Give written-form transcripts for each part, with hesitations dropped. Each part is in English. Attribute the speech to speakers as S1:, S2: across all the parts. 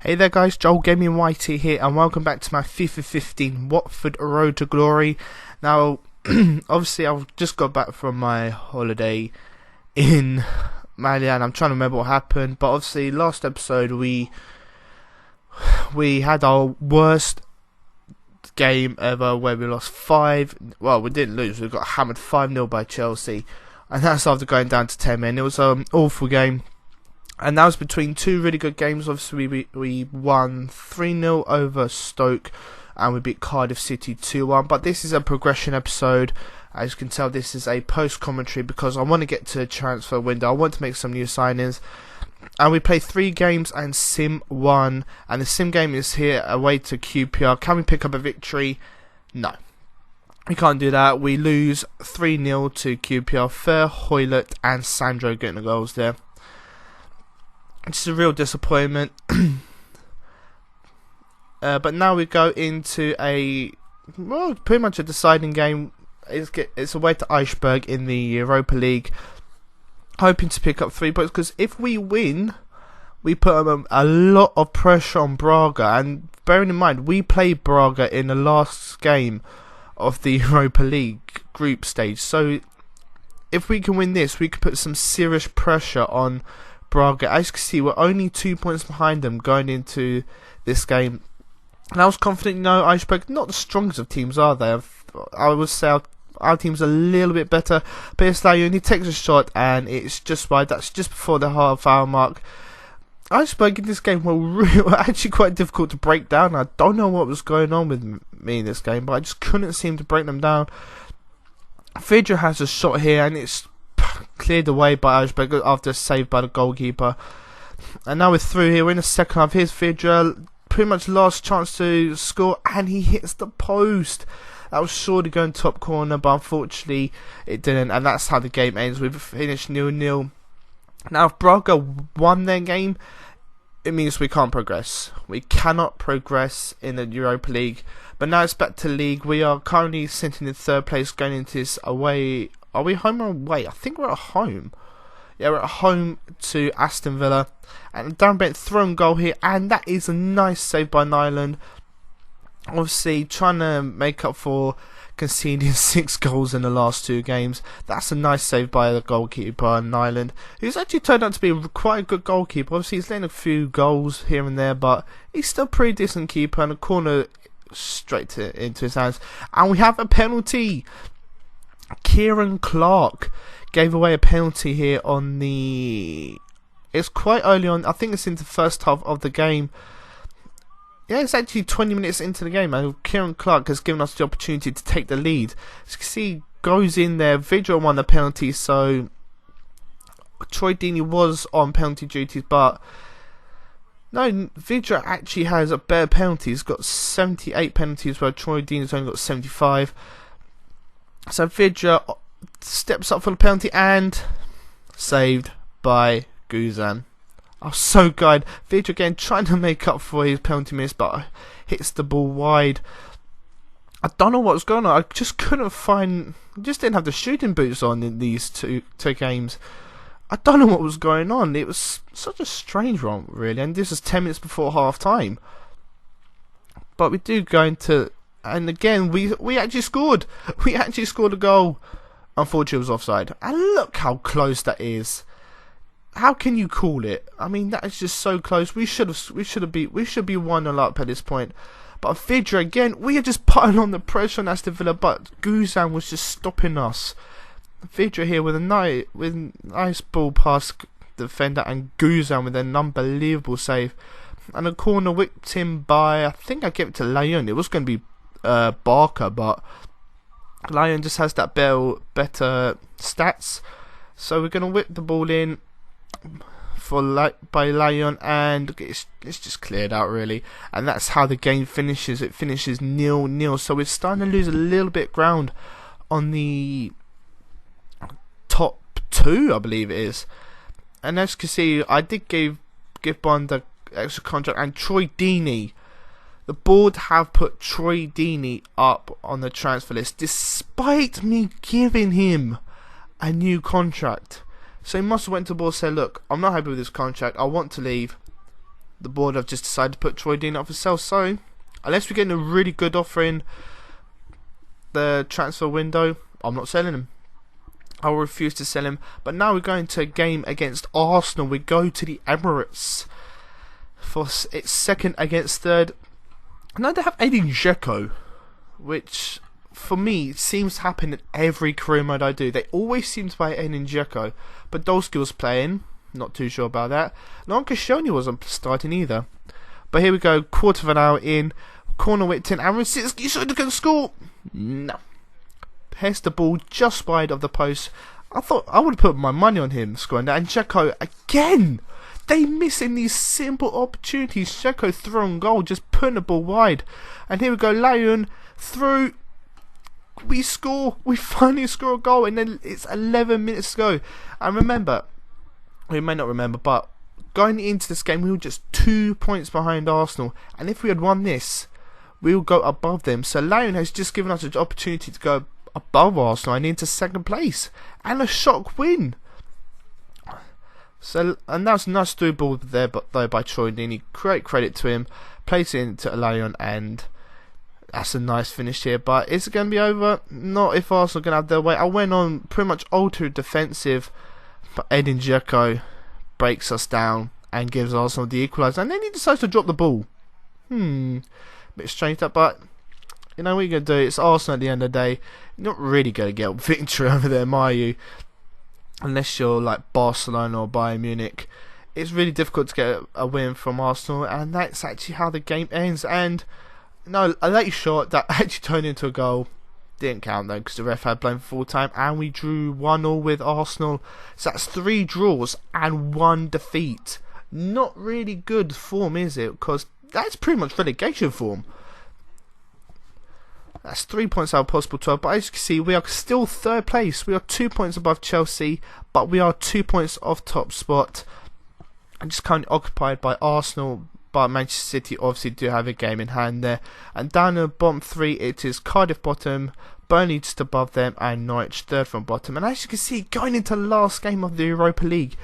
S1: Hey there guys, JoelGamingYT here and welcome back to my FIFA 15 Watford Road to Glory. Now, obviously I've just got back from my holiday in Mali and I'm trying to remember what happened, but obviously last episode we had our worst game ever where we lost 5, well we didn't lose, we got hammered 5-0 by Chelsea, and that's after going down to 10 men. It was an awful game. And that was between two really good games. Obviously, we won 3-0 over Stoke, and we beat Cardiff City 2-1. But this is a progression episode. As you can tell, this is a post-commentary because I want to get to the transfer window. I want to make some new signings. And we played 3 games and Sim 1. And the Sim game is here away to QPR. Can we pick up a victory? No. We can't do that. We lose 3-0 to QPR. Fer, Hoylett and Sandro getting the goals there. It's a real disappointment. But now we go into pretty much a deciding game. It's away to Iceberg in the Europa League, hoping to pick up 3 points, because if we win, we put a lot of pressure on Braga. And bearing in mind, we played Braga in the last game of the Europa League group stage. So if we can win this, we could put some serious pressure on Braga. As you can see, we're only 2 points behind them going into this game. And I was confident, Iceberg, not the strongest of teams, are they? I would say our team's a little bit better. But it's like he takes a shot and it's just wide. That's just before the half-hour mark. Iceberg in this game were actually quite difficult to break down. I don't know what was going on with me in this game, but I just couldn't seem to break them down. Vidra has a shot here and it's cleared away by Iceberg after a save by the goalkeeper. And now we're through here. We're in the second half. Here's Vidra, pretty much last chance to score, and he hits the post. That was surely going top corner, but unfortunately it didn't, and that's how the game ends. We've finished 0-0. Now if Braga won their game, it means we can't progress. We cannot progress in the Europa League. But now it's back to league. We are currently sitting in 3rd place going into this away. Are we home or away? I think we're at home. Yeah, we're at home to Aston Villa. And Darren Bent thrown goal here. And that is a nice save by Nyland. Obviously, trying to make up for conceding 6 goals in the last 2 games. That's a nice save by the goalkeeper, Nyland, who's actually turned out to be quite a good goalkeeper. Obviously, he's letting a few goals here and there, but he's still a pretty decent keeper. And a corner straight into his hands. And we have a penalty. Kieran Clark gave away a penalty here on it's quite early on. I think it's in the first half of the game. Yeah, it's actually 20 minutes into the game, and Kieran Clark has given us the opportunity to take the lead. As you can see, goes in there. Vidra won the penalty, so Troy Deeney was on penalty duties, but no, Vidra actually has a better penalty. He's got 78 penalties, where Troy Deeney's only got 75. So Vidra steps up for the penalty and saved by Guzan. Oh, so good. Vidra again trying to make up for his penalty miss, but hits the ball wide. I don't know what was going on. I just couldn't find. Just didn't have the shooting boots on in these two games. I don't know what was going on. It was such a strange one, really. And this is 10 minutes before half time. But we do go into. And again, we actually scored. We actually scored a goal. Unfortunately, it was offside. And look how close that is. How can you call it? I mean, that is just so close. We should be 1-0 up at this point. But Vidra again, we are just putting on the pressure on Aston Villa, but Guzan was just stopping us. Vidra here with a nice ball past defender, and Guzan with an unbelievable save. And a corner whipped in by, I think I gave it to Lyon. It was going to be Barker, but Lyon just has that better stats. So we're going to whip the ball in by Lyon, and it's just cleared out really, and that's how the game finishes. It finishes 0-0. So we're starting to lose a little bit ground on the top 2, I believe it is. And as you can see, I did give Bond the extra contract, and Troy Deeney. The board have put Troy Deeney up on the transfer list despite me giving him a new contract. So he must have went to the board and said, look, I'm not happy with this contract, I want to leave. the board have just decided to put Troy Deeney up for sale. So unless we're getting a really good offer in the transfer window, I'm not selling him. I will refuse to sell him. But now we're going to a game against Arsenal. We go to the Emirates for its second against third. Now they have Edin Dzeko, which for me seems to happen in every career mode I do. They always seem to buy Edin Dzeko, but Dolski was playing. Not too sure about that. Lankashoni wasn't starting either. But here we go, quarter of an hour in, corner whipped in, Aaron Sitski should have score. No. Here's the ball just wide of the post. I thought I would have put my money on him scoring that. And Dzeko again. They missing these simple opportunities. Dzeko throwing goal, just putting the ball wide. And here we go, Lyon through. We score. We finally score a goal, and then it's 11 minutes to go. And remember, we may not remember, but going into this game, we were just 2 points behind Arsenal. And if we had won this, we will go above them. So Lyon has just given us an opportunity to go above Arsenal and into second place. And a shock win. So, and that's a nice through ball there, but though by Troy Deeney. Great credit to him. Plays it into Lyon, and that's a nice finish here. But is it going to be over? Not if Arsenal are going to have their way. I went on pretty much altered defensive, but Edin Dzeko breaks us down and gives Arsenal the equaliser. And then he decides to drop the ball. Bit strange that, but you know what you're going to do. It's Arsenal at the end of the day. You're not really going to get a victory over them, are you? Unless you're like Barcelona or Bayern Munich. It's really difficult to get a win from Arsenal, and that's actually how the game ends. And no, a late shot that actually turned into a goal didn't count though, because the ref had blown for full time, and we drew 1-1 with Arsenal. So that's 3 draws and 1 defeat. Not really good form, is it? Because that's pretty much relegation form. That's 3 points out of possible 12. But as you can see, we are still third place. We are 2 points above Chelsea, but we are 2 points off top spot. And just currently occupied by Arsenal, but Manchester City obviously do have a game in hand there. And down in the bottom 3, it is Cardiff bottom, Burnley just above them, and Norwich third from bottom. And as you can see, going into the last game of the Europa League,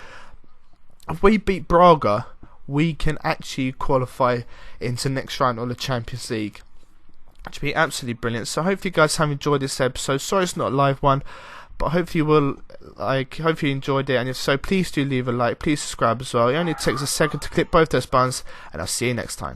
S1: if we beat Braga, we can actually qualify into the next round of the Champions League. Which would be absolutely brilliant. So hopefully you guys have enjoyed this episode. Sorry it's not a live one, but hopefully you will. Hopefully you enjoyed it, and if so, please do leave a like, please subscribe as well. It only takes a second to click both those buttons, and I'll see you next time.